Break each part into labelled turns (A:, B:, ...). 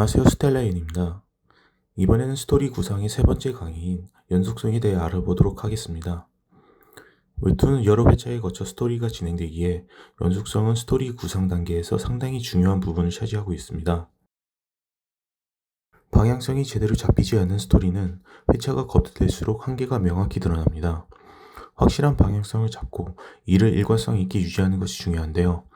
A: 안녕하세요. 스텔라인입니다. 이번에는 스토리 구상의 세 번째 강의인 연속성에 대해 알아보도록 하겠습니다. 웹툰은 여러 회차에 거쳐 스토리가 진행되기에 연속성은 스토리 구상 단계에서 상당히 중요한 부분을 차지하고 있습니다. 방향성이 제대로 잡히지 않는 스토리는 회차가 거듭될수록 한계가 명확히 드러납니다. 확실한 방향성을 잡고 이를 일관성 있게 유지하는 것이 중요한데요.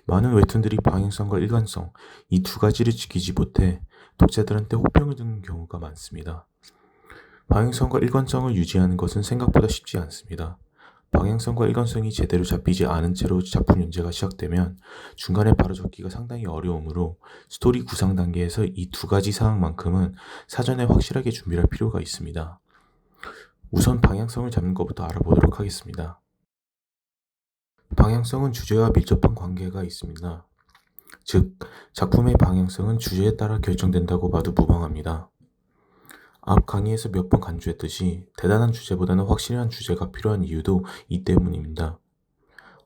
A: 많은 웹툰들이 방향성과 일관성, 이 두 가지를 지키지 못해 독자들한테 호평을 듣는 경우가 많습니다. 방향성과 일관성을 유지하는 것은 생각보다 쉽지 않습니다. 방향성과 일관성이 제대로 잡히지 않은 채로 작품 연재가 시작되면 중간에 바로잡기가 상당히 어려우므로 스토리 구상 단계에서 이 두 가지 사항만큼은 사전에 확실하게 준비할 필요가 있습니다. 우선 방향성을 잡는 것부터 알아보도록 하겠습니다. 방향성은 주제와 밀접한 관계가 있습니다. 즉, 작품의 방향성은 주제에 따라 결정된다고 봐도 무방합니다. 앞 강의에서 몇 번 강조했듯이 대단한 주제보다는 확실한 주제가 필요한 이유도 이 때문입니다.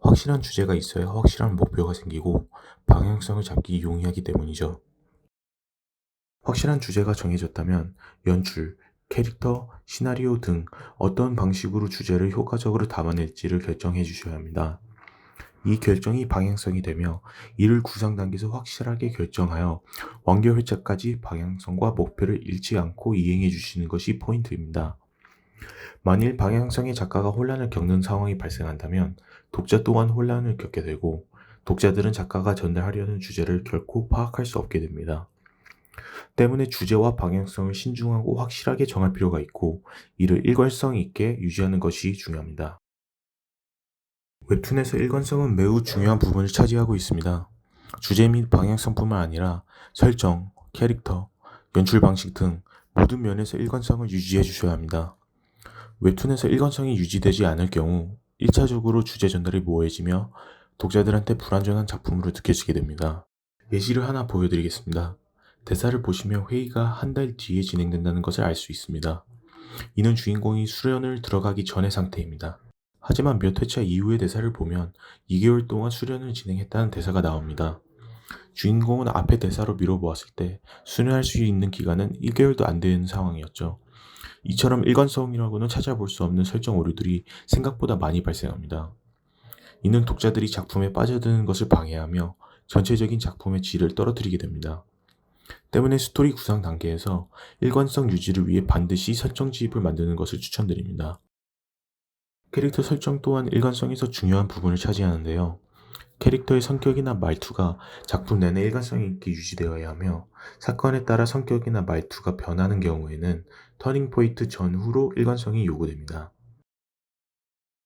A: 확실한 주제가 있어야 확실한 목표가 생기고 방향성을 잡기 용이하기 때문이죠. 확실한 주제가 정해졌다면 연출, 캐릭터, 시나리오 등 어떤 방식으로 주제를 효과적으로 담아낼지를 결정해 주셔야 합니다. 이 결정이 방향성이 되며 이를 구상 단계에서 확실하게 결정하여 완결 회차까지 방향성과 목표를 잃지 않고 이행해 주시는 것이 포인트입니다. 만일 방향성의 작가가 혼란을 겪는 상황이 발생한다면 독자 또한 혼란을 겪게 되고 독자들은 작가가 전달하려는 주제를 결코 파악할 수 없게 됩니다. 때문에 주제와 방향성을 신중하고 확실하게 정할 필요가 있고 이를 일관성 있게 유지하는 것이 중요합니다. 웹툰에서 일관성은 매우 중요한 부분을 차지하고 있습니다. 주제 및 방향성뿐만 아니라 설정, 캐릭터, 연출 방식 등 모든 면에서 일관성을 유지해 주셔야 합니다. 웹툰에서 일관성이 유지되지 않을 경우 1차적으로 주제 전달이 모호해지며 독자들한테 불완전한 작품으로 느껴지게 됩니다. 예시를 하나 보여드리겠습니다. 대사를 보시면 회의가 한 달 뒤에 진행된다는 것을 알 수 있습니다. 이는 주인공이 수련을 들어가기 전의 상태입니다. 하지만 몇 회차 이후의 대사를 보면 2개월 동안 수련을 진행했다는 대사가 나옵니다. 주인공은 앞의 대사로 미뤄보았을 때 수련할 수 있는 기간은 1개월도 안 되는 상황이었죠. 이처럼 일관성이라고는 찾아볼 수 없는 설정 오류들이 생각보다 많이 발생합니다. 이는 독자들이 작품에 빠져드는 것을 방해하며 전체적인 작품의 질을 떨어뜨리게 됩니다. 때문에 스토리 구상 단계에서 일관성 유지를 위해 반드시 설정지입을 만드는 것을 추천드립니다. 캐릭터 설정 또한 일관성에서 중요한 부분을 차지하는데요. 캐릭터의 성격이나 말투가 작품 내내 일관성 있게 유지되어야 하며 사건에 따라 성격이나 말투가 변하는 경우에는 터닝포인트 전후로 일관성이 요구됩니다.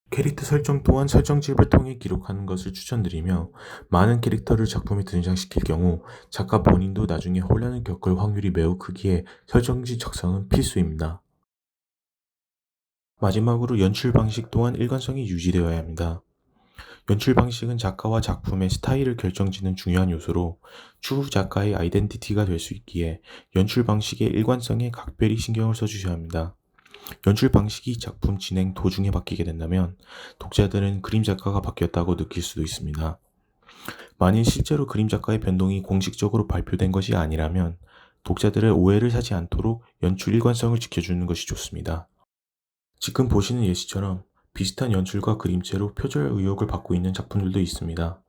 A: 캐릭터 설정 또한 설정집을 통해 기록하는 것을 추천드리며 많은 캐릭터를 작품에 등장시킬 경우 작가 본인도 나중에 혼란을 겪을 확률이 매우 크기에 설정지 작성은 필수입니다. 마지막으로 연출 방식 또한 일관성이 유지되어야 합니다. 연출 방식은 작가와 작품의 스타일을 결정짓는 중요한 요소로 추후 작가의 아이덴티티가 될 수 있기에 연출 방식의 일관성에 각별히 신경을 써주셔야 합니다. 연출 방식이 작품 진행 도중에 바뀌게 된다면 독자들은 그림 작가가 바뀌었다고 느낄 수도 있습니다. 만일 실제로 그림 작가의 변동이 공식적으로 발표된 것이 아니라면 독자들의 오해를 사지 않도록 연출 일관성을 지켜주는 것이 좋습니다. 지금 보시는 예시처럼 비슷한 연출과 그림체로 표절 의혹을 받고 있는 작품들도 있습니다.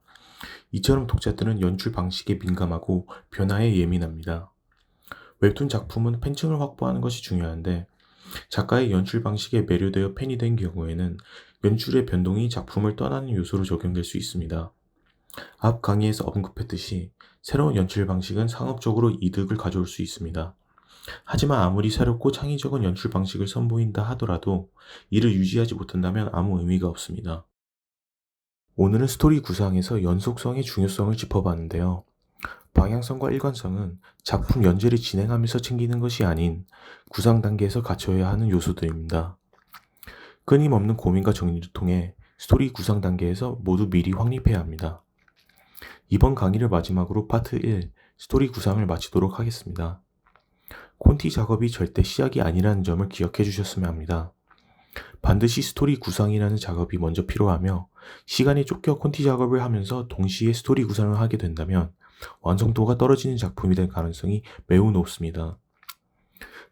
A: 이처럼 독자들은 연출 방식에 민감하고 변화에 예민합니다. 웹툰 작품은 팬층을 확보하는 것이 중요한데 작가의 연출 방식에 매료되어 팬이 된 경우에는 연출의 변동이 작품을 떠나는 요소로 적용될 수 있습니다. 앞 강의에서 언급했듯이 새로운 연출 방식은 상업적으로 이득을 가져올 수 있습니다. 하지만 아무리 새롭고 창의적인 연출 방식을 선보인다 하더라도 이를 유지하지 못한다면 아무 의미가 없습니다. 오늘은 스토리 구상에서 연속성의 중요성을 짚어봤는데요. 방향성과 일관성은 작품 연재를 진행하면서 챙기는 것이 아닌 구상 단계에서 갖춰야 하는 요소들입니다. 끊임없는 고민과 정리를 통해 스토리 구상 단계에서 모두 미리 확립해야 합니다. 이번 강의를 마지막으로 파트 1 스토리 구상을 마치도록 하겠습니다. 콘티 작업이 절대 시작이 아니라는 점을 기억해 주셨으면 합니다. 반드시 스토리 구상이라는 작업이 먼저 필요하며 시간에 쫓겨 콘티 작업을 하면서 동시에 스토리 구상을 하게 된다면 완성도가 떨어지는 작품이 될 가능성이 매우 높습니다.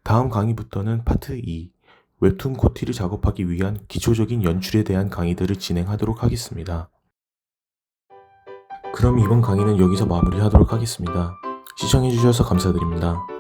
A: 다음 강의부터는 파트 2, 웹툰 코티를 작업하기 위한 기초적인 연출에 대한 강의들을 진행하도록 하겠습니다. 그럼 이번 강의는 여기서 마무리하도록 하겠습니다. 시청해주셔서 감사드립니다.